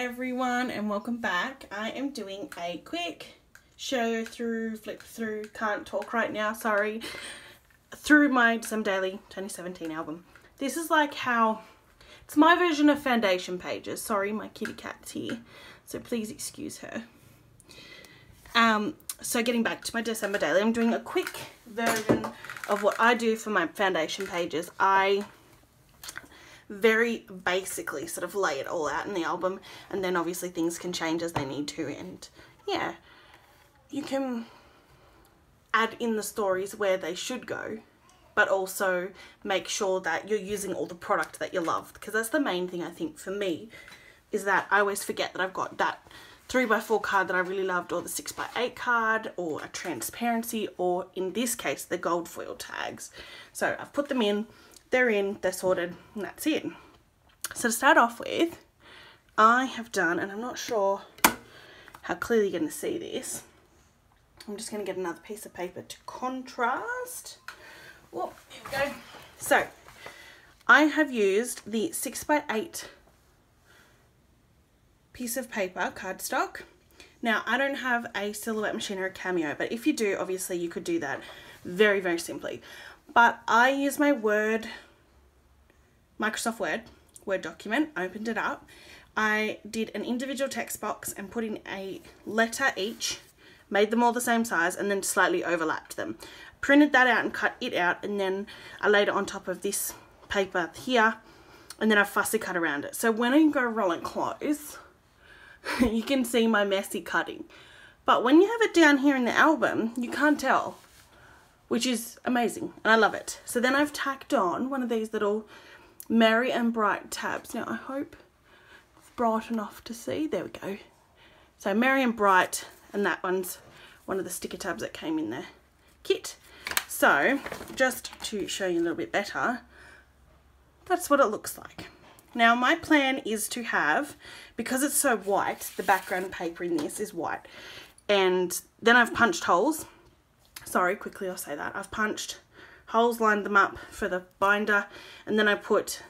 everyone and welcome back. I am doing a quick flip through, can't talk right now, sorry, through my December Daily 2017 album. This is like how, it's my version of foundation pages. Sorry, my kitty cat's here, so please excuse her. So getting back to my December Daily, I'm doing a quick version of what I do for my foundation pages. I very basically sort of lay it all out in the album, and then obviously things can change as they need to, and yeah, you can add in the stories where they should go, but also make sure that you're using all the product that you love, because that's the main thing I think for me, is that I always forget that I've got that 3x4 card that I really loved, or the 6x8 card, or a transparency, or in this case the gold foil tags. So I've put them in, they're sorted, and that's it. So to start off with, I have done, and I'm not sure how clearly you're going to see this, I'm just going to get another piece of paper to contrast. Whoop, here we go. So I have used the 6x8 piece of paper, cardstock. Now I don't have a Silhouette machine or a Cameo, but if you do, obviously you could do that very, very simply. But I use my Microsoft Word document, opened it up. I did an individual text box and put in a letter each, made them all the same size, and then slightly overlapped them. Printed that out and cut it out, and then I laid it on top of this paper here, and then I fussy cut around it. So when I go rolling close, you can see my messy cutting. But when you have it down here in the album, you can't tell, which is amazing, and I love it. So then I've tacked on one of these little Merry and Bright tabs. Now I hope it's bright enough to see. There we go. So Merry and Bright, and that one's one of the sticker tabs that came in the kit. So just to show you a little bit better, that's what it looks like. Now my plan is to have, because it's so white, the background paper in this is white, and then I've punched holes. Sorry, quickly I'll say that. I've punched holes, lined them up for the binder, and then I put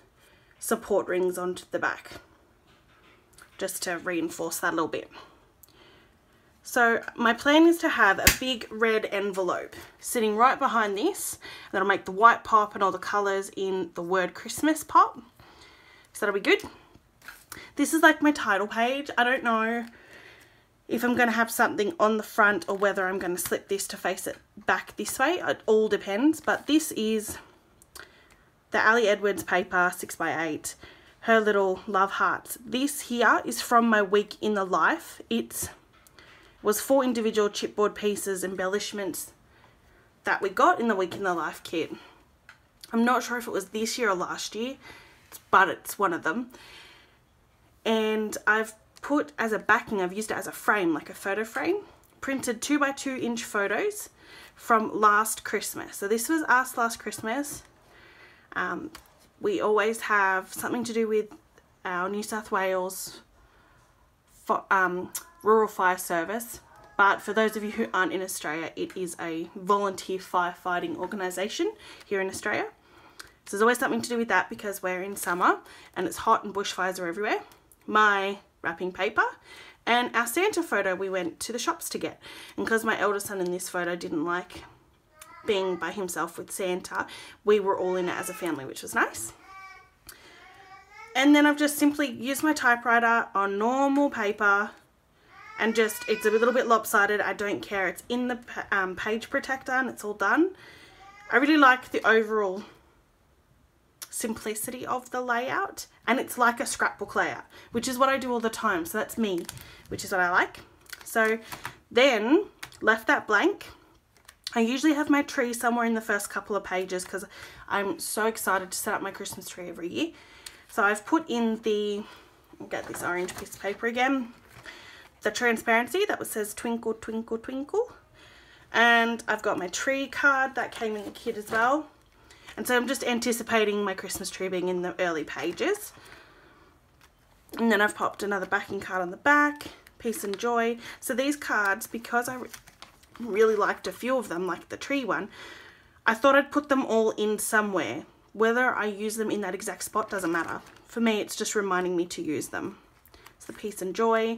support rings onto the back just to reinforce that a little bit. So my plan is to have a big red envelope sitting right behind this. That'll make the white pop and all the colours in the word Christmas pop. So that'll be good. This is like my title page. I don't know if I'm going to have something on the front or whether I'm going to slip this to face it back this way. It all depends. But this is the Ali Edwards paper, 6x8. Her little love hearts. This here is from my Week in the Life. It was 4 individual chipboard pieces, embellishments that we got in the Week in the Life kit. I'm not sure if it was this year or last year, but it's one of them. And I've put as a backing, I've used it as a frame, like a photo frame, printed 2x2 inch photos from last Christmas. So this was us last Christmas. We always have something to do with our New South Wales Rural Fire Service, but for those of you who aren't in Australia, it is a volunteer firefighting organisation here in Australia. So there's always something to do with that because we're in summer and it's hot and bushfires are everywhere. My wrapping paper and our Santa photo we went to the shops to get, and because my eldest son in this photo didn't like being by himself with Santa, we were all in it as a family, which was nice. And then I've just simply used my typewriter on normal paper, and just, it's a little bit lopsided, I don't care, it's in the page protector and it's all done. I really like the overall simplicity of the layout, and it's like a scrapbook layout, which is what I do all the time, so that's me, which is what I like. So then left that blank. I usually have my tree somewhere in the first couple of pages because I'm so excited to set up my Christmas tree every year. So I've put in the, I'll get this orange piece of paper again, the transparency that says twinkle twinkle twinkle, and I've got my tree card that came in the kit as well. And so I'm just anticipating my Christmas tree being in the early pages. And then I've popped another backing card on the back, Peace and Joy. So these cards, because I really liked a few of them, like the tree one, I thought I'd put them all in somewhere. Whether I use them in that exact spot doesn't matter. For me, it's just reminding me to use them. It's the Peace and Joy.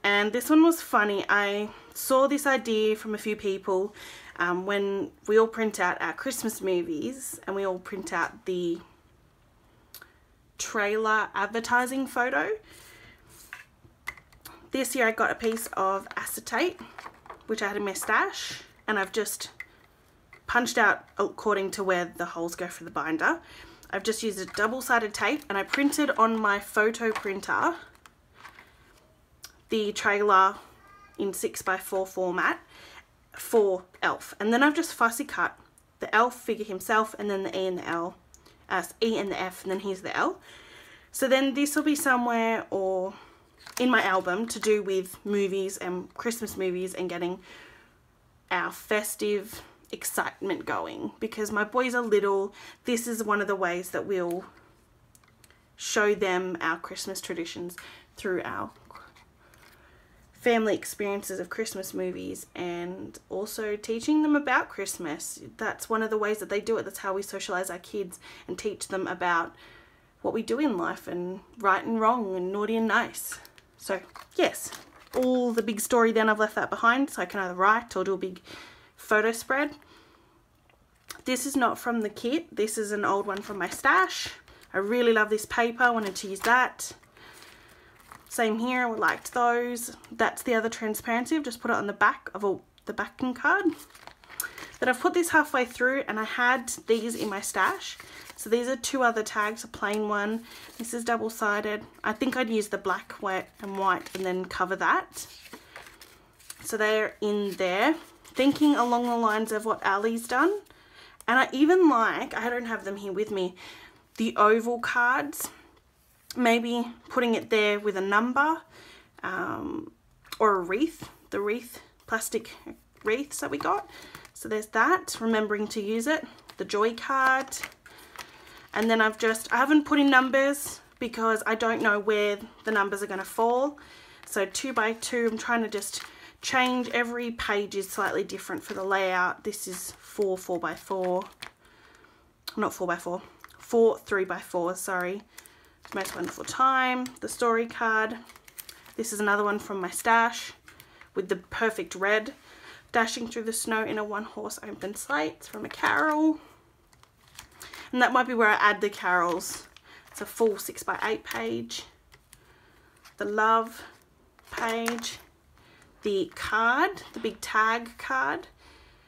And this one was funny. I saw this idea from a few people when we all print out our Christmas movies and we all print out the trailer advertising photo. This year I got a piece of acetate, which I had in my stash, and I've just punched out according to where the holes go for the binder. I've just used a double-sided tape and I printed on my photo printer the trailer in 6x4 format for Elf, and then I've just fussy cut the Elf figure himself and then the E and the L, E and the F, and then here's the L. So then this will be somewhere or in my album to do with movies and Christmas movies and getting our festive excitement going, because my boys are little. This is one of the ways that we'll show them our Christmas traditions through our family experiences of Christmas movies, and also teaching them about Christmas. That's one of the ways that they do it. That's how we socialize our kids and teach them about what we do in life and right and wrong and naughty and nice. So yes, all the big story then I've left that behind so I can either write or do a big photo spread. This is not from the kit. This is an old one from my stash. I really love this paper. I wanted to use that. Same here, I liked those. That's the other transparency. I've just put it on the back of the backing card. Then I've put this halfway through and I had these in my stash. So these are two other tags, a plain one. This is double-sided. I think I'd use the black, white and white and then cover that. So they're in there. Thinking along the lines of what Ali's done. And I even like, I don't have them here with me, the oval cards. Maybe putting it there with a number or a wreath, the wreath, plastic wreaths that we got. So there's that, remembering to use it, the joy card. And then I haven't put in numbers because I don't know where the numbers are going to fall. So 2x2, I'm trying to just change, every page is slightly different for the layout. This is 4x4, not 4x4, 4 3x4, sorry. Most Wonderful Time, the story card. This is another one from my stash with the perfect red. Dashing Through the Snow in a One-Horse Open Sleigh. It's from a carol. And that might be where I add the carols. It's a full 6x8 page. The love page. The card, the big tag card.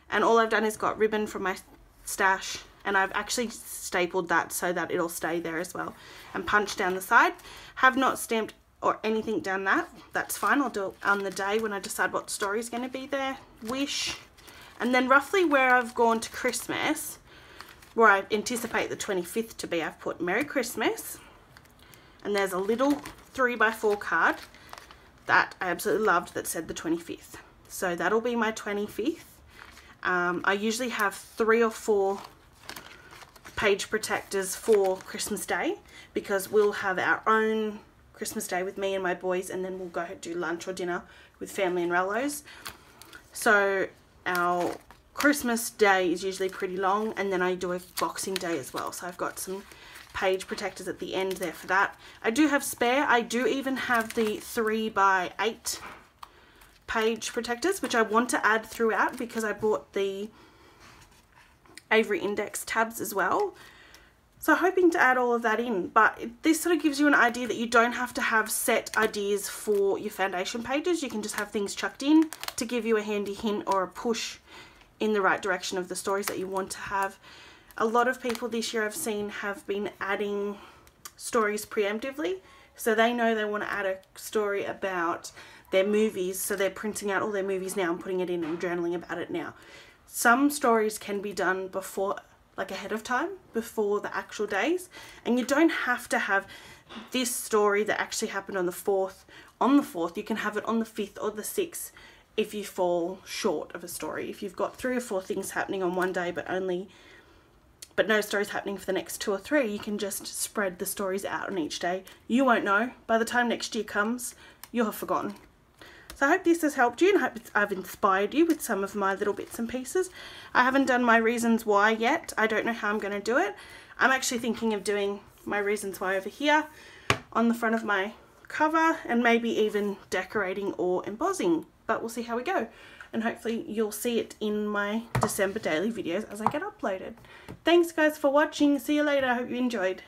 And all I've done is got ribbon from my stash, and I've actually stapled that so that it'll stay there as well, and punched down the side. Have not stamped or anything down that. That's fine, I'll do it on the day when I decide what story is going to be there. Wish. And then roughly where I've gone to Christmas, where I anticipate the 25th to be, I've put Merry Christmas, and there's a little 3x4 card that I absolutely loved that said the 25th. So that'll be my 25th. I usually have 3 or 4 page protectors for Christmas Day, because we'll have our own Christmas Day with me and my boys, and then we'll go do lunch or dinner with family and rellos. So our Christmas Day is usually pretty long, and then I do a Boxing Day as well. So I've got some page protectors at the end there for that. I do have spare. I do even have the 3x8 page protectors, which I want to add throughout because I bought the Avery Index tabs as well. So hoping to add all of that in, but this sort of gives you an idea that you don't have to have set ideas for your foundation pages. You can just have things chucked in to give you a handy hint or a push in the right direction of the stories that you want to have. A lot of people this year I've seen have been adding stories preemptively, so they know they want to add a story about their movies, so they're printing out all their movies now and putting it in and journaling about it now. Some stories can be done before, like ahead of time, before the actual days, and you don't have to have this story that actually happened on the 4th. On the 4th, you can have it on the 5th or the 6th if you fall short of a story. If you've got 3 or 4 things happening on one day but no stories happening for the next 2 or 3, you can just spread the stories out on each day. You won't know. By the time next year comes, you'll have forgotten. So I hope this has helped you, and I hope I've inspired you with some of my little bits and pieces. I haven't done my reasons why yet. I don't know how I'm going to do it. I'm actually thinking of doing my reasons why over here on the front of my cover, and maybe even decorating or embossing, but we'll see how we go. And hopefully you'll see it in my December daily videos as I get uploaded. Thanks guys for watching. See you later. I hope you enjoyed.